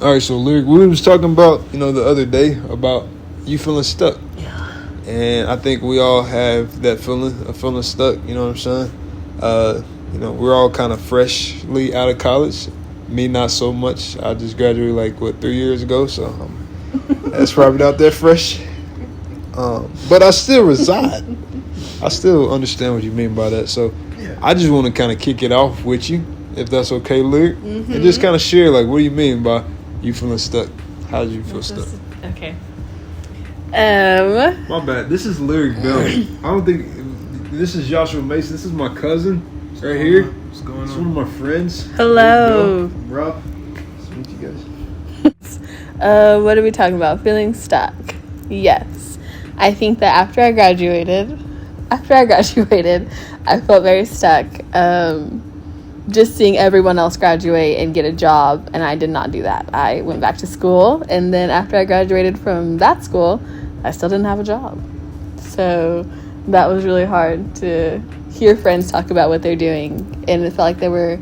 All right, so Lyric, we was talking about, the other day about you feeling stuck. Yeah. And I think we all have that feeling of feeling stuck, you know what I'm saying? We're all kind of freshly out of college. Me, not so much. I just graduated 3 years ago, so that's probably not that fresh. But I still reside. I still understand what you mean by that. So I just want to kind of kick it off with you, if that's okay, Lyric. Mm-hmm. And just kind of share, what do you mean by you feeling stuck? How did you feel stuck? Okay. My bad. This is Lyric Bell. I don't think this is Joshua Mason. This is my cousin right here. What's going on? It's one of my friends. Hello. Rob. Nice to meet you guys. What are we talking about? Feeling stuck. Yes. I think that after I graduated, I felt very stuck. Just seeing everyone else graduate and get a job, and I did not do that. I went back to school, and then after I graduated from that school, I still didn't have a job. So that was really hard to hear friends talk about what they're doing, and it felt like they were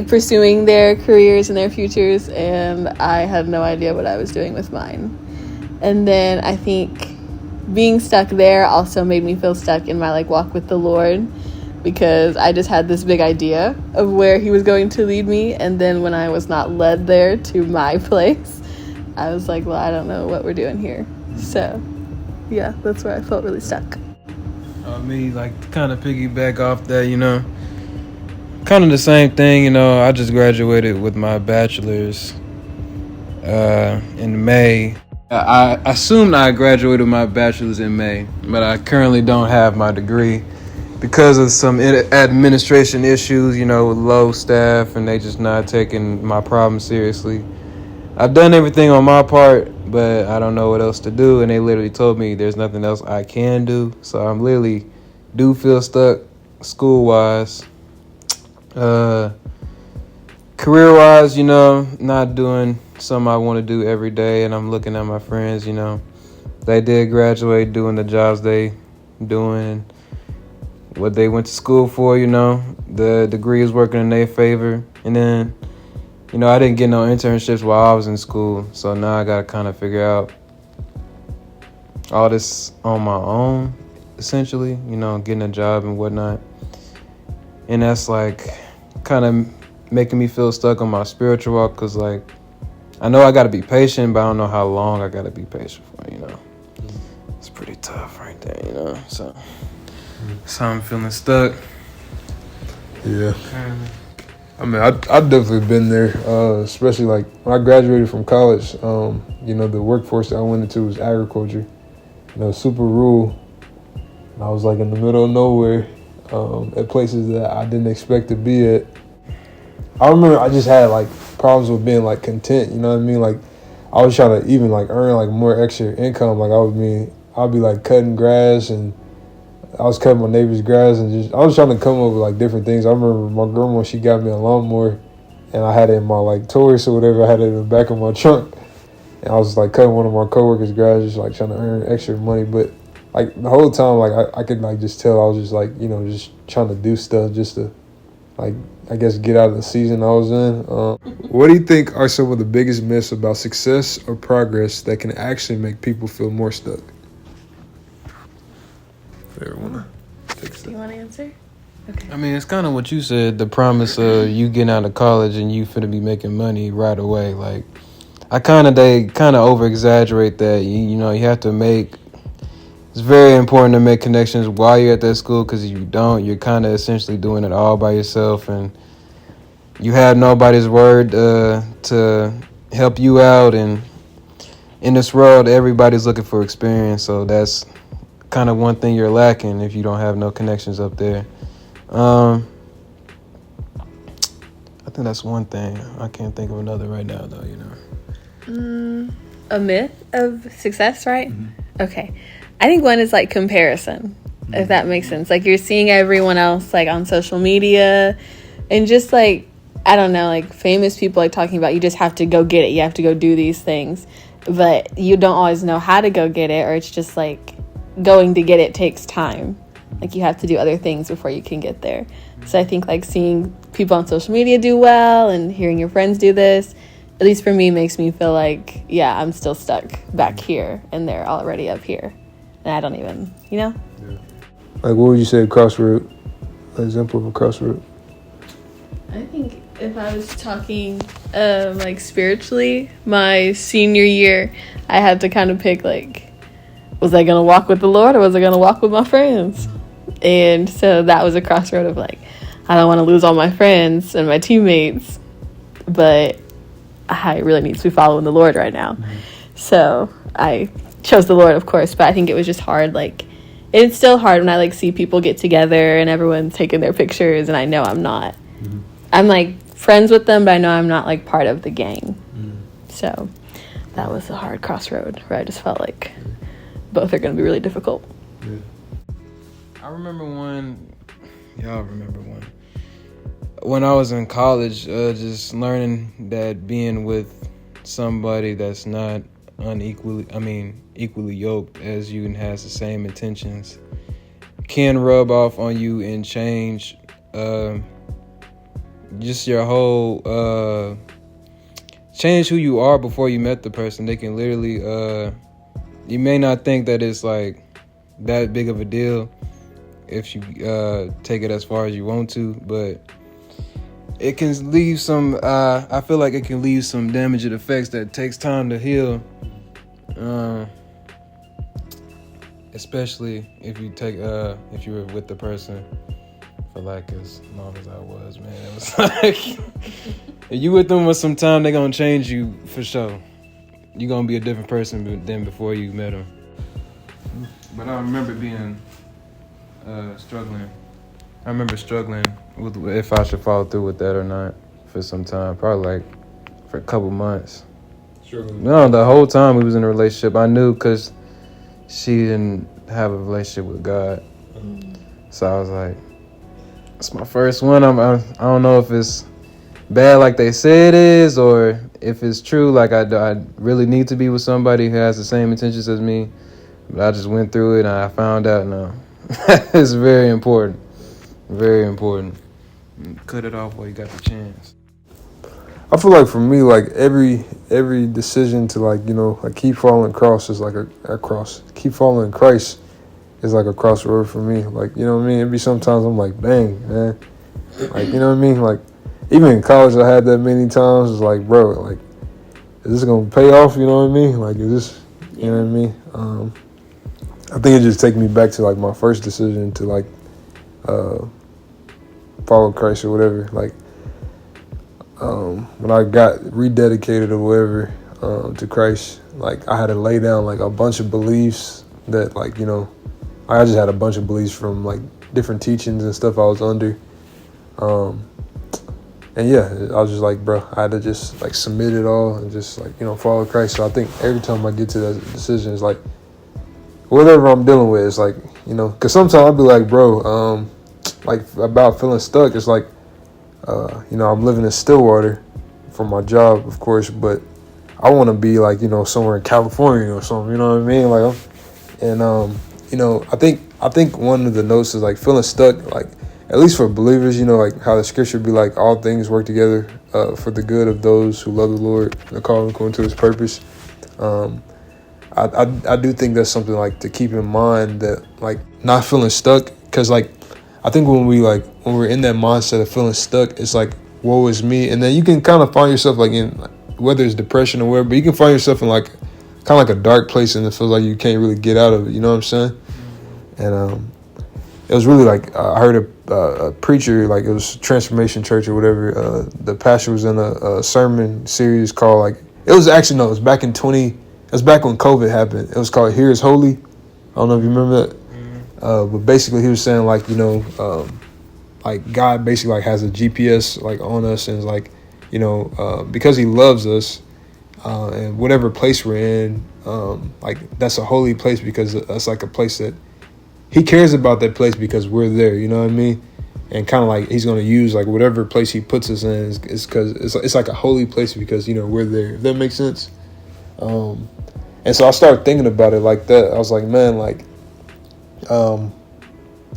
pursuing their careers and their futures, and I had no idea what I was doing with mine. And then I think being stuck there also made me feel stuck in my walk with the Lord, because I just had this big idea of where he was going to lead me, and then when I was not led there to my place, I was like, well, I don't know what we're doing here. So yeah, that's where I felt really stuck. Me, to kind of piggyback off that, kind of the same thing, I just graduated with my bachelor's in May. I assumed I graduated with my bachelor's in May, but I currently don't have my degree because of some administration issues, with low staff, and they just not taking my problem seriously. I've done everything on my part, but I don't know what else to do, and they literally told me there's nothing else I can do, so I'm literally do feel stuck school-wise. Career-wise, not doing something I want to do every day, and I'm looking at my friends, they did graduate doing the jobs they doing, what they went to school for, the degree is working in their favor. And then, I didn't get no internships while I was in school, so now I got to kind of figure out all this on my own, essentially, getting a job and whatnot. And that's kind of making me feel stuck on my spiritual walk, because I know I got to be patient, but I don't know how long I got to be patient for, It's pretty tough right there, so I'm feeling stuck. Yeah. I mean, I've definitely been there, especially when I graduated from college. The workforce that I went into was agriculture, super rural. And I was in the middle of nowhere, at places that I didn't expect to be at. I remember I just had problems with being content, you know what I mean? I was trying to even earn more extra income. I'd be cutting grass, and I was cutting my neighbor's grass, and I was trying to come up with different things. I remember my grandma, she got me a lawnmower, and I had it in my Taurus or whatever. I had it in the back of my trunk, and I was cutting one of my coworkers' grass, just trying to earn extra money. But the whole time, I could just tell I was just just trying to do stuff just to I guess get out of the season I was in. What do you think are some of the biggest myths about success or progress that can actually make people feel more stuck? Do you want to answer? Okay. I mean, it's kind of what you said, the promise of you getting out of college and you finna be making money right away. They kind of over-exaggerate that. You have to make... It's very important to make connections while you're at that school, because if you don't, you're kind of essentially doing it all by yourself, and you have nobody's word to help you out. And in this world, everybody's looking for experience, so that's kind of one thing you're lacking if you don't have no connections up there. I think that's one thing. I can't think of another right now, though. A myth of success, right? Mm-hmm. Okay. I think one is comparison, if that makes sense. You're seeing everyone else on social media, and just I don't know, famous people talking about you just have to go get it. You have to go do these things, but you don't always know how to go get it, or it's just going to get it takes time. You have to do other things before you can get there. So I think seeing people on social media do well and hearing your friends do this at least for me, makes me feel like, yeah, I'm still stuck back here and they're already up here. And I don't even, Yeah. Like, what would you say crossroad? An example of a crossroad? I think if I was talking like spiritually, my senior year, I had to kind of pick, like, was I going to walk with the Lord or was I going to walk with my friends? And so that was a crossroad of, like, I don't want to lose all my friends and my teammates, but I really need to be following the Lord right now. So I chose the Lord, of course, but I think it was just hard. Like, it's still hard when I, like, see people get together and everyone's taking their pictures and I know I'm not. I'm, like, friends with them, but I know I'm not, like, part of the gang. So that was a hard crossroad where I just felt like both are going to be really difficult. I remember one. Y'all remember one. When I was in college, just learning that being with somebody that's not equally yoked as you and has the same intentions can rub off on you and change just your whole change who you are before you met the person. They can literally you may not think that it's like that big of a deal if you take it as far as you want to, but it can leave some I feel like it can leave some damaging effects that takes time to heal, especially if you were with the person for like as long as I was, man. It was like if you with them for some time, they're gonna change you for sure. You're gonna be a different person than before you met them. But I remember being struggling. I remember struggling with if I should follow through with that or not for some time, probably like for a couple months. Struggling. No, the whole time we was in a relationship, I knew because she didn't have a relationship with God. So I was like, it's my first one. I don't know if it's bad like they say it is, or if it's true. Like I really need to be with somebody who has the same intentions as me. But I just went through it and I found out no. It's very important. Very important. Cut it off while you got the chance. I feel like for me, like every decision to like, like keep following cross is like a cross. Keep following Christ is like a crossroad for me. Like, you know what I mean? It'd be sometimes I'm like, dang, man. Like, you know what I mean? Like, even in college I had that many times. It's like, bro, like, is this gonna pay off? You know what I mean? Like, is this, you know what I mean? I think it just takes me back to like my first decision to like follow Christ or whatever. Like when I got rededicated or whatever to Christ, like I had to lay down like a bunch of beliefs that like, I just had a bunch of beliefs from like different teachings and stuff I was under. And yeah, I was just like, bro, I had to just like submit it all and just like, follow Christ. So I think every time I get to that decision, it's like, whatever I'm dealing with, it's like, because sometimes I'll be like, bro, like about feeling stuck. It's like, I'm living in Stillwater for my job, of course, but I want to be like, somewhere in California or something, you know what I mean? Like, I think one of the notes is like feeling stuck, like at least for believers, like how the scripture be like, all things work together for the good of those who love the Lord and are called according to his purpose. I do think that's something like to keep in mind, that like not feeling stuck, because like I think when we're in that mindset of feeling stuck, it's like woe is me, and then you can kind of find yourself like in, whether it's depression or whatever, but you can find yourself in like kind of like a dark place and it feels like you can't really get out of it, you know what I'm saying? And it was really like I heard a preacher, like it was Transformation Church or whatever, the pastor was in a sermon series called like, it was back in it was back when COVID happened. It was called Here is Holy. I don't know if you remember that. But basically he was saying like, like God basically like has a GPS like on us, and it's like, because he loves us, and whatever place we're in, like that's a holy place because that's like a place that he cares about, that place because we're there, you know what I mean? And kind of like he's going to use like whatever place he puts us in is because it's like a holy place because, we're there, if that makes sense. And so I started thinking about it like that. I was like, man, like,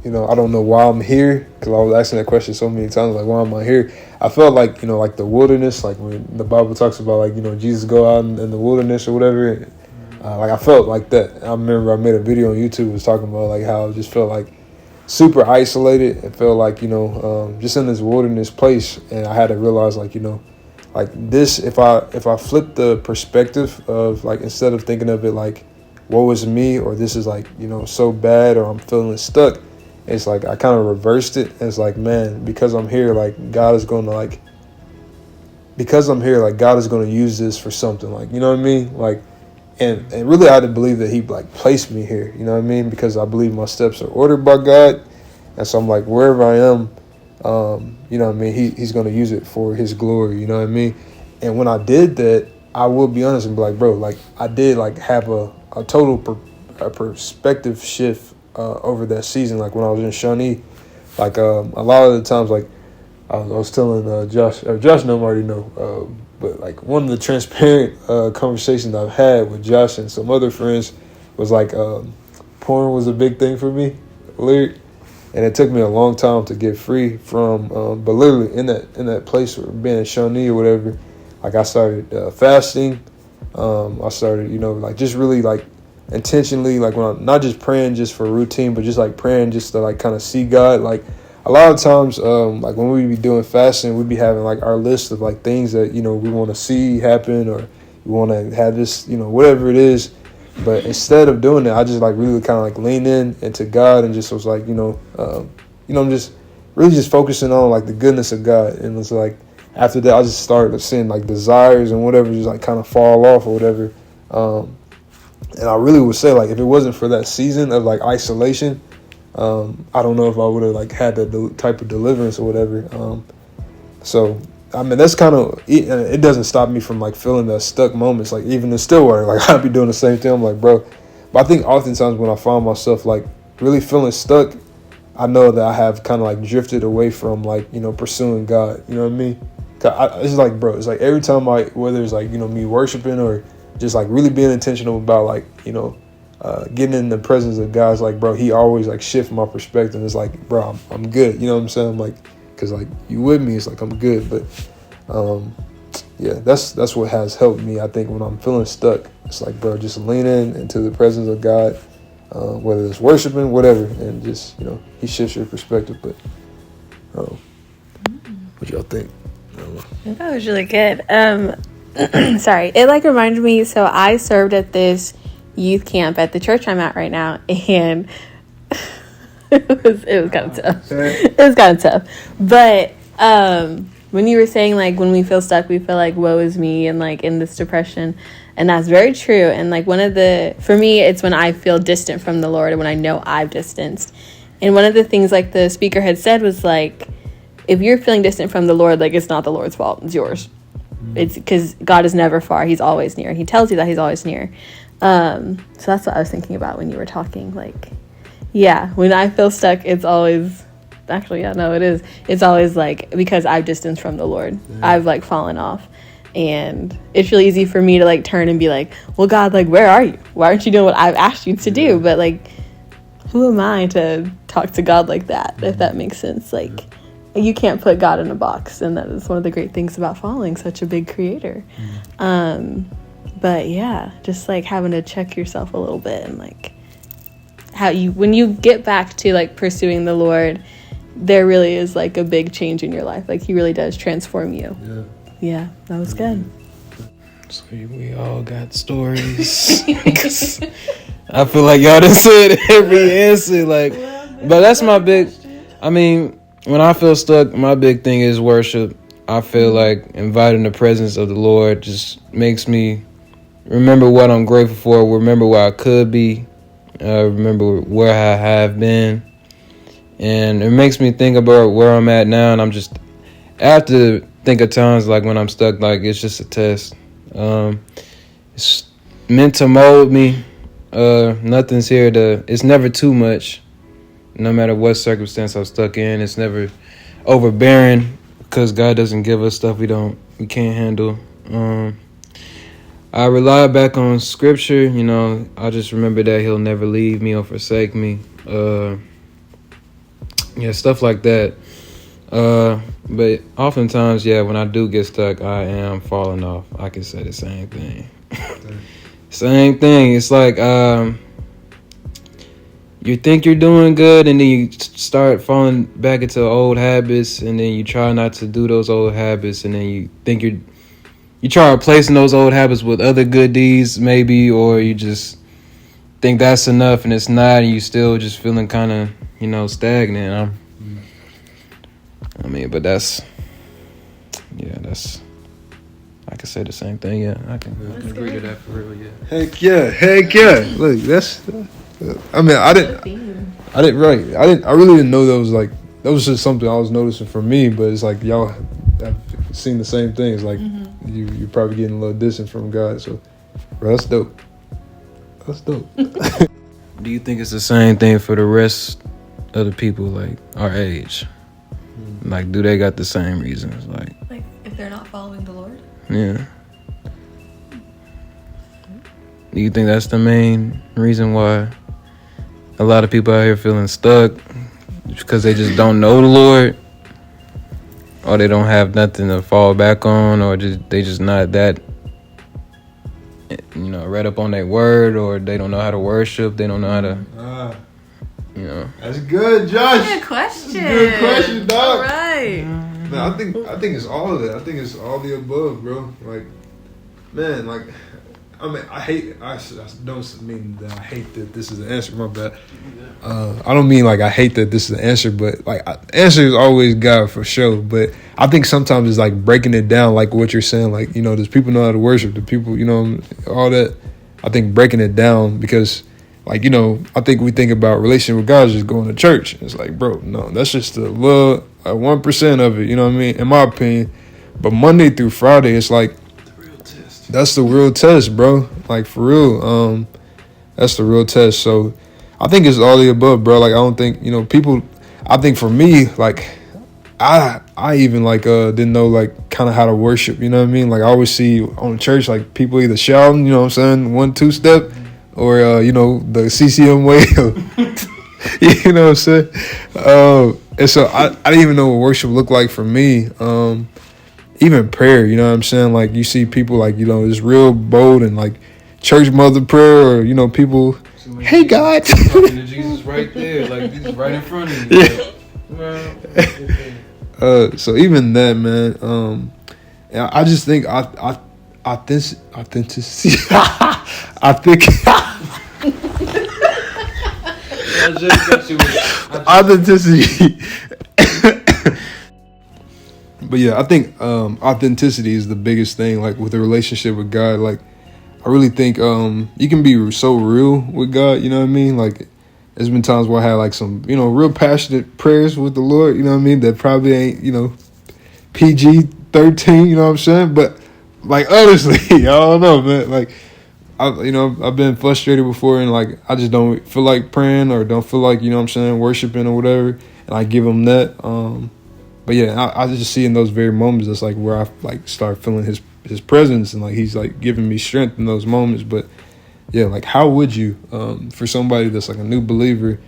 I don't know why I'm here, because I was asking that question so many times, like, why am I here? I felt like, like the wilderness, like when the Bible talks about, like, Jesus go out in the wilderness or whatever. Like I felt like that. I remember I made a video on YouTube was talking about like how I just felt like super isolated and felt like, just in this wilderness place. And I had to realize like, like this, if I flip the perspective of like, instead of thinking of it like, woe is me, or this is like, so bad, or I'm feeling stuck, it's like I kind of reversed it. It's like, man, because I'm here, like God is going to like, because I'm here, like God is going to use this for something, like, you know what I mean? Like, and really I had to believe that he like placed me here, you know what I mean? Because I believe my steps are ordered by God. And so I'm like, wherever I am, you know what I mean? He's going to use it for his glory, you know what I mean? And when I did that, I will be honest and be like, bro, like I did like have a total perspective shift over that season. Like when I was in Shawnee, like a lot of the times, like I was telling Josh know him already know, but like one of the transparent conversations I've had with Josh and some other friends was like porn was a big thing for me, lyric, and it took me a long time to get free from. But literally in that place, or being in Shawnee or whatever, like I started fasting. I started, like just really like intentionally, like when I'm not just praying just for routine, but just like praying just to like kind of see God. Like a lot of times, like when we be doing fasting, we be having like our list of like things that, we want to see happen, or we want to have this, whatever it is. But instead of doing that, I just like really kind of like lean into God and just was like, I'm just really just focusing on like the goodness of God. And it's like, after that, I just started seeing like desires and whatever just like kind of fall off or whatever. And I really would say like, if it wasn't for that season of like isolation, I don't know if I would have like had that type of deliverance or whatever. So I mean, that's kind of it. Doesn't stop me from like feeling the stuck moments. Like even in Stillwater, like I'd be doing the same thing. I'm like, bro. But I think oftentimes when I find myself like really feeling stuck, I know that I have kind of like drifted away from like pursuing God. You know what I mean? It's like, bro. It's like every time whether it's like me worshiping or just like really being intentional about like getting in the presence of God, it's like, bro, he always like shift my perspective. It's like, bro, I'm good. You know what I'm saying? I'm like, because like you with me, it's like I'm good. But yeah, that's what has helped me. I think when I'm feeling stuck, it's like, bro, just lean into the presence of God, whether it's worshiping, whatever, and just he shifts your perspective. But what y'all think? That was really good. Sorry, it like reminded me. So I served at this youth camp at the church I'm at right now, and it was kind of tough. It was kind of tough. But when you were saying like when we feel stuck, we feel like woe is me and like in this depression, and that's very true. And like for me, it's when I feel distant from the Lord and when I know I've distanced. And one of the things like the speaker had said was like, if you're feeling distant from the Lord, like it's not the Lord's fault, it's yours. It's because God is never far. He's always near. He tells you that he's always near. So that's what I was thinking about when you were talking. Like, yeah, when I feel stuck, it's always, actually, yeah, no, it is. It's always like, because I've distanced from the Lord. Yeah. I've like fallen off. And it's really easy for me to like turn and be like, well, God, like, where are you? Why aren't you doing what I've asked you to do? But like, who am I to talk to God like that, if that makes sense? Like, you can't put God in a box, and that is one of the great things about following such a big creator. But yeah, just like having to check yourself a little bit, and like when you get back to like pursuing the Lord, there really is like a big change in your life. Like he really does transform you. Yeah, that was good. So we all got stories. I feel like y'all done said every answer, like, but that's my big, I mean, when I feel stuck, my big thing is worship. I feel like inviting the presence of the Lord just makes me remember what I'm grateful for, remember where I could be, remember where I have been. And it makes me think about where I'm at now. And I have to think of times like when I'm stuck, like it's just a test. It's meant to mold me. Nothing's here it's never too much. No matter what circumstance I'm stuck in, it's never overbearing, because God doesn't give us stuff we can't handle. I rely back on scripture. I just remember that he'll never leave me or forsake me. Yeah, stuff like that. But oftentimes, yeah, when I do get stuck, I am falling off. I can say the same thing. Same thing. It's like you think you're doing good, and then you start falling back into old habits, and then you try not to do those old habits, and then you think you try replacing those old habits with other good deeds, maybe, or you just think that's enough, and it's not, and you still just feeling kind of, stagnant. But that's I can say the same thing. Yeah, I can agree to that for real. Yeah. Heck yeah. Look, that's. I really didn't know that was just something I was noticing for me. But it's like y'all have seen the same thing. It's like you're probably getting a little distance from God. So, bro, that's dope. Do you think it's the same thing for the rest of the people like our age? Like, do they got the same reasons? Like if they're not following the Lord? Yeah. Do you think that's the main reason why a lot of people out here feeling stuck? Because they just don't know the Lord? Or they don't have nothing to fall back on? Or they just not that, read up on their word? Or they don't know how to worship? They don't know how to... That's good, Josh. Good question. That's a good question, dog. All right. Man, I think it's all of that. I think it's all the above, bro. Like, man, like, I don't mean that I hate that this is the answer. My bad. I don't mean like I hate that this is the answer, but like, answer is always God for sure. But I think sometimes it's like breaking it down, like what you're saying. Like, does people know how to worship? Do people, all that? I think breaking it down because. Like, I think we think about relationship with God as just going to church. It's like, bro, no, that's just the little 1% of it, you know what I mean? In my opinion. But Monday through Friday, it's like, the real test. That's the real test, bro. Like, for real. That's the real test. So I think it's all the above, bro. Like, I don't think, people, I think for me, like, I even like didn't know like kind of how to worship, you know what I mean? Like I always see on church, like people either shouting, you know what I'm saying, 1-2 step. Or, the CCM way. You know what I'm saying? And so I didn't even know what worship looked like for me. Even prayer, you know what I'm saying? Like, you see people, like, it's real bold and, like, church mother prayer or, people, hey, God. Talking to Jesus right there. Like, Jesus right in front of you. Yeah. So even that, man, I just think authenticity. I think authenticity. But yeah, I think authenticity is the biggest thing. Like with a relationship with God, like I really think you can be so real with God. You know what I mean? Like there's been times where I had like some real passionate prayers with the Lord. You know what I mean? That probably ain't PG-13. You know what I'm saying? But like honestly, I don't know, man. Like. I've been frustrated before and like I just don't feel like praying or don't feel like worshiping or whatever, and I give him that. But yeah, I just see in those very moments that's like where I like start feeling his presence and like he's like giving me strength in those moments. But yeah, like how would you for somebody that's like a new believer,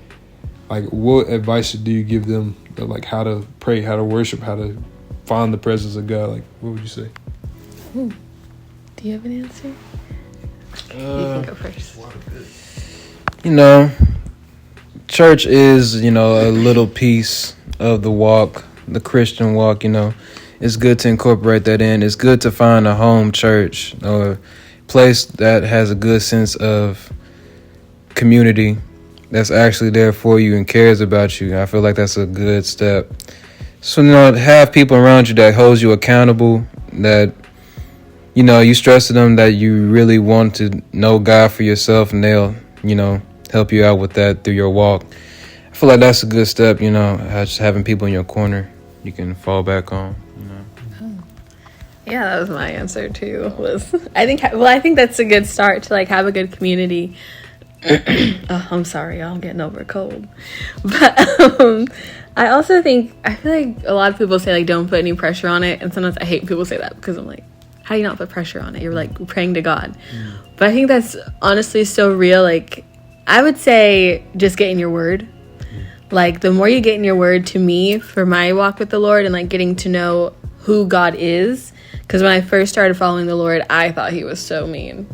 like what advice do you give them that, like how to pray, how to worship, how to find the presence of God? Like what would you say? Do you have an answer? You can go first. Church is, a little piece of the walk, the Christian walk, It's good to incorporate that in. It's good to find a home church or place that has a good sense of community that's actually there for you and cares about you. I feel like that's a good step. So, have people around you that holds you accountable, that you stress to them that you really want to know God for yourself, and they'll, help you out with that through your walk. I feel like that's a good step, just having people in your corner you can fall back on, Yeah, that was my answer too. I think that's a good start to like have a good community. Oh, I'm sorry, y'all, I'm getting over a cold. But I also feel like a lot of people say like don't put any pressure on it, and sometimes I hate when people say that because I'm like, how do you not put pressure on it? You're like praying to God. But I think that's honestly so real. Like I would say just get in your word. like the more you get in your word, to me, for my walk with the Lord and like getting to know who God is, because when I first started following the Lord, I thought he was so mean.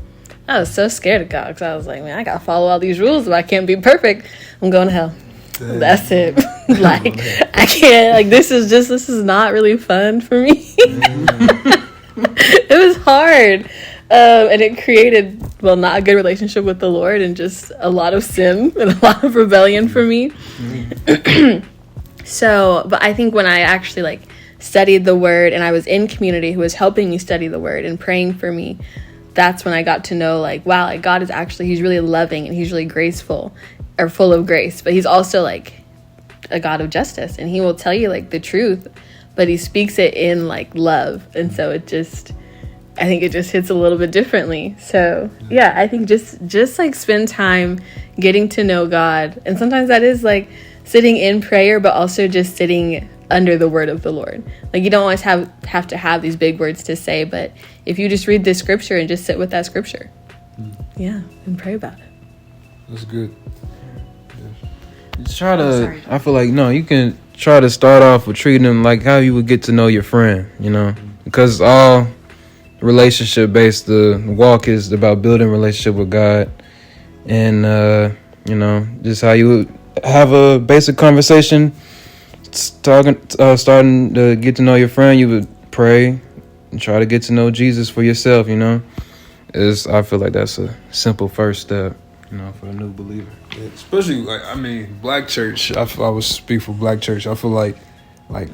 I was so scared of God because I was like, man, I gotta follow all these rules, but I can't be perfect. I'm going to hell. Damn. That's it. Like, I can't, like, this is not really fun for me. It was hard. And it created, well, not a good relationship with the Lord and just a lot of sin and a lot of rebellion for me. So, but I think when I actually, like, studied the word and I was in community who was helping me study the word and praying for me, that's when I got to know, like, wow, like, God is actually, he's really loving and he's really graceful or full of grace, but he's also, like, a God of justice, and he will tell you, like, the truth, but he speaks it in, like, love. And so I think it just hits a little bit differently. So yeah, I think just like spend time getting to know God, and sometimes that is like sitting in prayer, but also just sitting under the word of the Lord. Like, you don't always have to have these big words to say, but if you just read this scripture and just sit with that scripture, yeah, and pray about it. That's good. Just try to, I feel like, you can try to start off with treating them like how you would get to know your friend, because all relationship based, the walk is about building relationship with God, and just how you would have a basic conversation, starting to get to know your friend. You would pray and try to get to know Jesus for yourself. I feel like that's a simple first step, for a new believer. Yeah, especially, like, Black church. I would speak for Black church. I feel like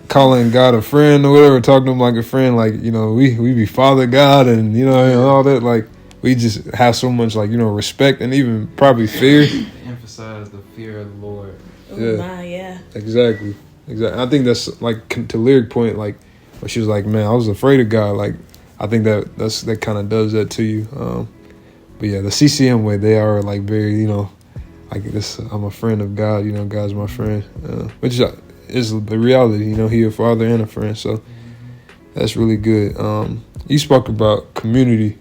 calling God a friend or whatever, talking to him like a friend, like, we be Father God and, and all that. Like, we just have so much, like, respect and even probably fear. Emphasize the fear of the Lord. Yeah. Exactly. I think that's, like, to Lyric point, like, when she was like, man, I was afraid of God. Like, I think that kind of does that to you. But yeah, the CCM way, they are, like, very, like this, I'm a friend of God, God's my friend, which is the reality, he a father and a friend, so that's really good. You spoke about community.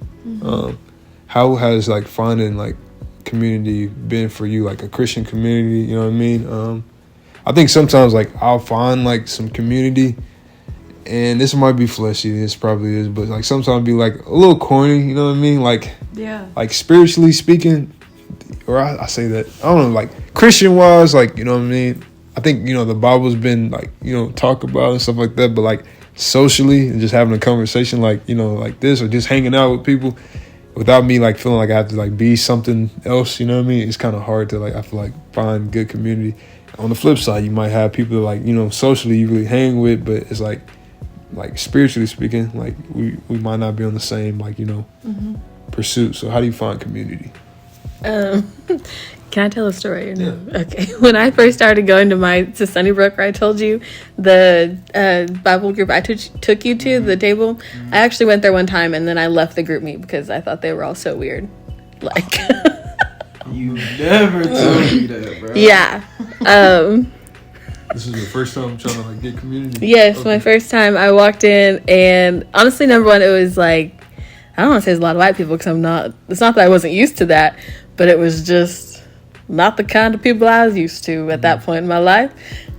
How has, like, finding, like, community been for you, like a Christian community, you know what I mean? I think sometimes, like, I'll find, like, some community, and this might be fleshy, this probably is, but, like, sometimes be, like, a little corny, you know what I mean? Like, yeah, like, spiritually speaking, or I say that, I don't know, like, Christian-wise, like, you know what I mean? I think, the Bible's been, like, talk about and stuff like that, but, like, socially and just having a conversation, like, like this, or just hanging out with people without me, like, feeling like I have to, like, be something else, you know what I mean? It's kind of hard to, like, I feel like, find good community. On the flip side, you might have people that, like, socially you really hang with, but it's like spiritually speaking, like, we might not be on the same, like, pursuit. So how do you find community? Can I tell a story or no? Yeah. Okay. When I first started going to Sunnybrook, where I told you the Bible group I took you to, the table, I actually went there one time and then I left the group meet because I thought they were all so weird. Like, you never told me that, bro. Yeah. This is your first time trying to, like, get community? Yes, okay. My first time I walked in, and honestly, number one, it was like, I don't want to say there's a lot of white people because it's not that I wasn't used to that, but it was just not the kind of people I was used to at that point in my life.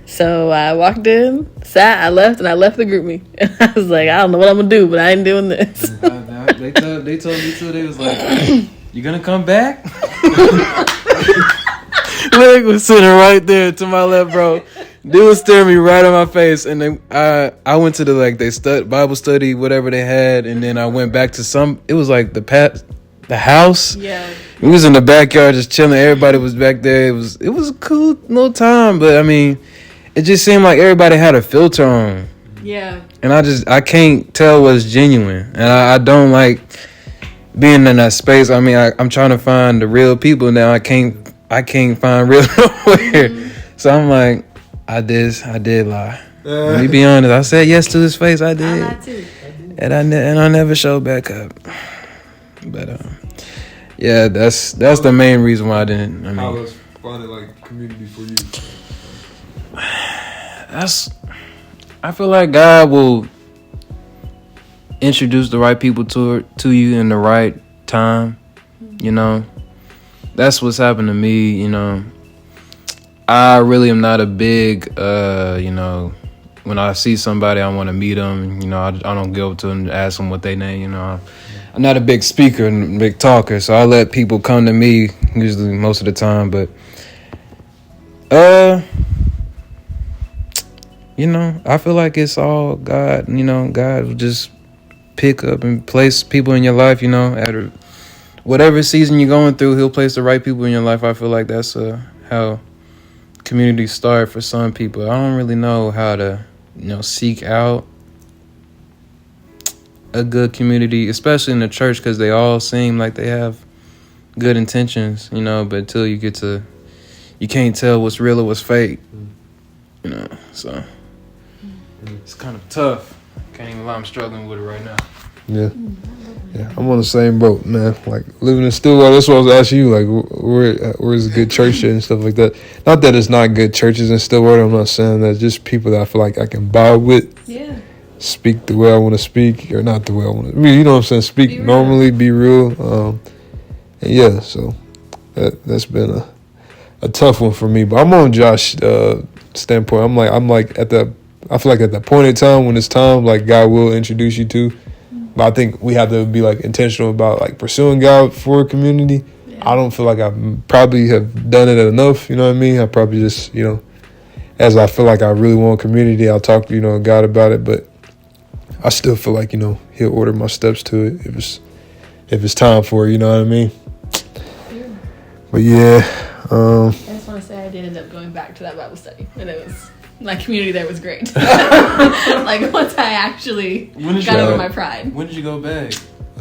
So I walked in, sat, I left the group me. And I was like, I don't know what I'm going to do, but I ain't doing this. They told me too, they was like, you gonna come back? Lyric was sitting right there to my left, bro. They was staring me right in my face, and then I went to the Bible study, whatever they had, and then I went back to it was like the house. Yeah. We was in the backyard just chilling. Everybody was back there. It was a cool little time, but I mean, it just seemed like everybody had a filter on. Yeah. And I can't tell what's genuine, and I don't like being in that space. I mean, I'm trying to find the real people now. I can't find real nowhere. So I'm like, I did lie. Let me be honest. I said yes to his face. I did. I lied too. And I never showed back up. But yeah, that's the main reason why I didn't. How was finding, like, community for you? I feel like God will introduce the right people to you in the right time. That's what's happened to me. I really am not a big, when I see somebody, I want to meet them. I don't go up to them and ask them what they name. I'm not a big speaker and big talker, so I let people come to me usually most of the time. But, I feel like it's all God. God will just pick up and place people in your life. At whatever season you're going through, He'll place the right people in your life. I feel like that's how communities start for some people. I don't really know how to, seek out a good community, especially in the church, because they all seem like they have good intentions, but until you get to, you can't tell what's real or what's fake, so it's kind of tough. Can't even lie, I'm struggling with it right now. Yeah. Yeah, I'm on the same boat, man. Like, living in Stillwater, that's what I was asking you, like, where's a good church and stuff like that. Not that it's not good churches in Stillwater, I'm not saying that. Just people that I feel like I can vibe with. Yeah. Speak the way I want to speak, or not the way I want to. You know what I'm saying? Speak normally, be real. And yeah, so that's been a tough one for me. But I'm on Josh's standpoint. I'm like I feel like at that point in time, when it's time, like, God will introduce you to. But I think we have to be, like, intentional about, like, pursuing God for a community. Yeah. I don't feel like I probably have done it enough, you know what I mean? I probably just, as I feel like I really want a community, I'll talk to, God about it. But I still feel like, He'll order my steps to it if it's time for it, you know what I mean? Yeah. But, yeah. I just want to say I did end up going back to that Bible study. And it was... my community there was great. Like, once I actually got over my pride. When did you go back?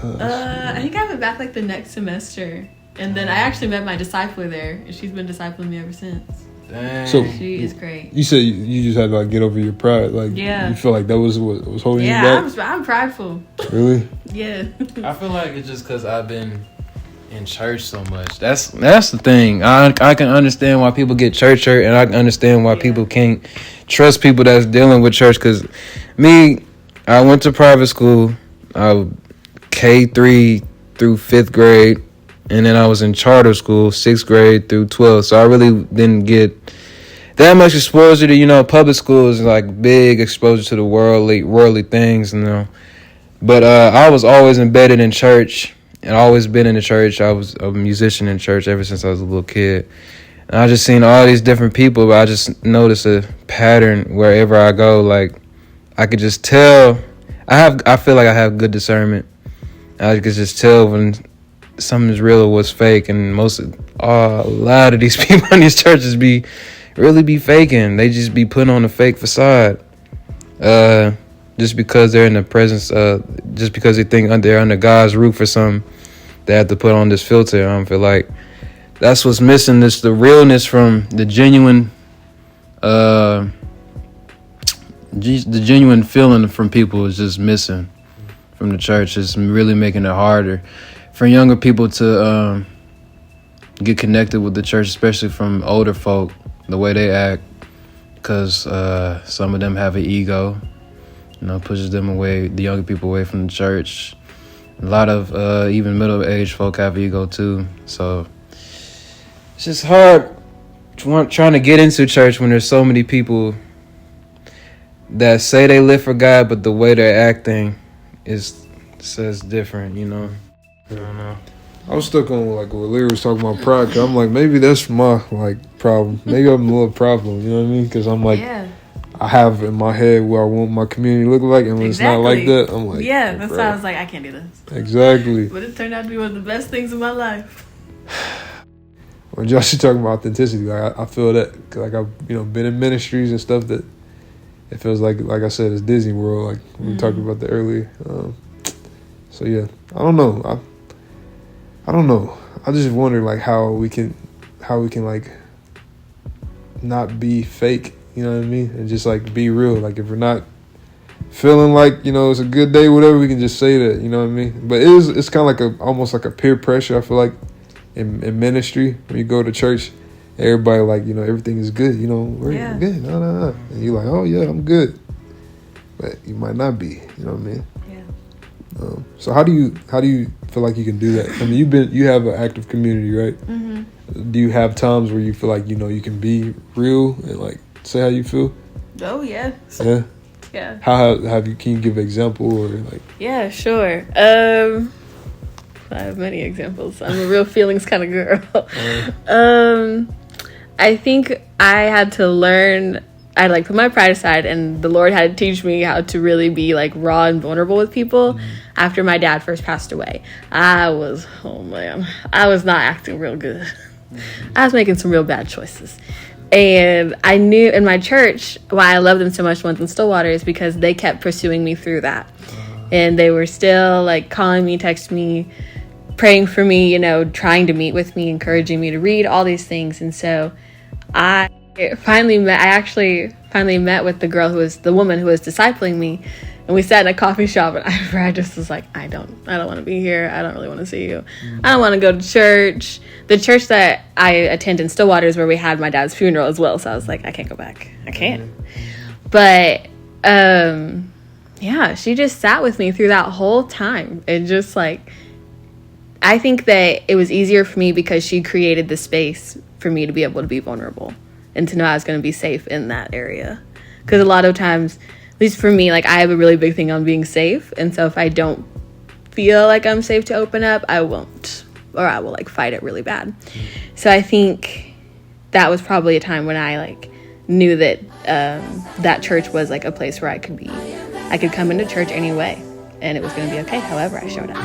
I think I went back, like, the next semester. And then I actually met my discipler there. And she's been discipling me ever since. Dang. So she is great. You said you just had to, like, get over your pride. Like, yeah. You feel like that was what was holding you back? Yeah, I'm prideful. Really? Yeah. I feel like it's just because I've been in church so much. That's the thing. I can understand why people get church hurt, and I can understand why people can't trust people that's dealing with church. Because I went to private school, K3 through 5th grade, and then I was in charter school 6th grade through 12th. So I really didn't get that much exposure to, public school is like big exposure to the worldly things, But I was always embedded in church. And always been in the church. I was a musician in church ever since I was a little kid. And I just seen all these different people, but I just noticed a pattern wherever I go. Like, I could just tell. I feel like I have good discernment. I could just tell when something's real or what's fake. And a lot of these people in these churches really be faking. They just be putting on a fake facade. Just because they're in the presence, just because they think they're under God's roof or something, they have to put on this filter. I don't feel like that's what's missing. This the realness from the genuine, the genuine feeling from people is just missing from the church. It's really making it harder for younger people to get connected with the church, especially from older folk, the way they act, because some of them have an ego. Pushes them away, the younger people away from the church. A lot of even middle-aged folk have ego too. So it's just hard trying to get into church when there's so many people that say they live for God, but the way they're acting says different, I don't know. I was stuck on, like, what Leary was talking about pride. Cause I'm like, maybe that's my, like, problem. Maybe I'm a little problem, you know what I mean? Because I'm like... Yeah. I have in my head what I want my community to look like, and when it's not like that, I'm like... Yeah, that's why I was like, I can't do this. Exactly. But it turned out to be one of the best things in my life. When Josh is talking about authenticity, like, I feel that. Cause, like, I've been in ministries and stuff that it feels like I said, it's Disney World, like we talked about that earlier. So, yeah, I don't know. I don't know. I just wonder, like, how we can like, not be fake. You know what I mean? And just, like, be real. Like, if we're not feeling like, it's a good day, whatever, we can just say that. You know what I mean? But it's kind of like almost like a peer pressure, I feel like, in ministry. When you go to church, everybody, like, everything is good. We're good. No. And you're like, oh, yeah, I'm good. But you might not be. You know what I mean? So how do you feel like you can do that? I mean, you have an active community, right? Mm-hmm. Do you have times where you feel like you can be real and like say how you feel? Oh yeah. Yeah. Yeah. How have you? Can you give an example or like? Yeah, sure. I have many examples. I'm a real feelings kind of girl. I think I had to learn. I like put my pride aside, and the Lord had to teach me how to really be like raw and vulnerable with people. After my dad first passed away, I was not acting real good. I was making some real bad choices. And I knew in my church why I love them so much, Ones in Stillwater, is because they kept pursuing me through that. And they were still like calling me, texting me, praying for me, trying to meet with me, encouraging me to read, all these things. And so I finally met with the woman who was discipling me. And we sat in a coffee shop, and I just was like, I don't want to be here. I don't really want to see you. I don't want to go to church. The church that I attend in Stillwater is where we had my dad's funeral as well. So I was like, I can't go back. I can't. But, yeah, she just sat with me through that whole time. And just like, I think that it was easier for me because she created the space for me to be able to be vulnerable and to know I was going to be safe in that area. Because a lot of times, at least for me, like I have a really big thing on being safe. And so if I don't feel like I'm safe to open up, I won't. Or I will like fight it really bad. So I think that was probably a time when I like knew that that church was like a place where I could come into church anyway. And it was going to be okay however I showed up.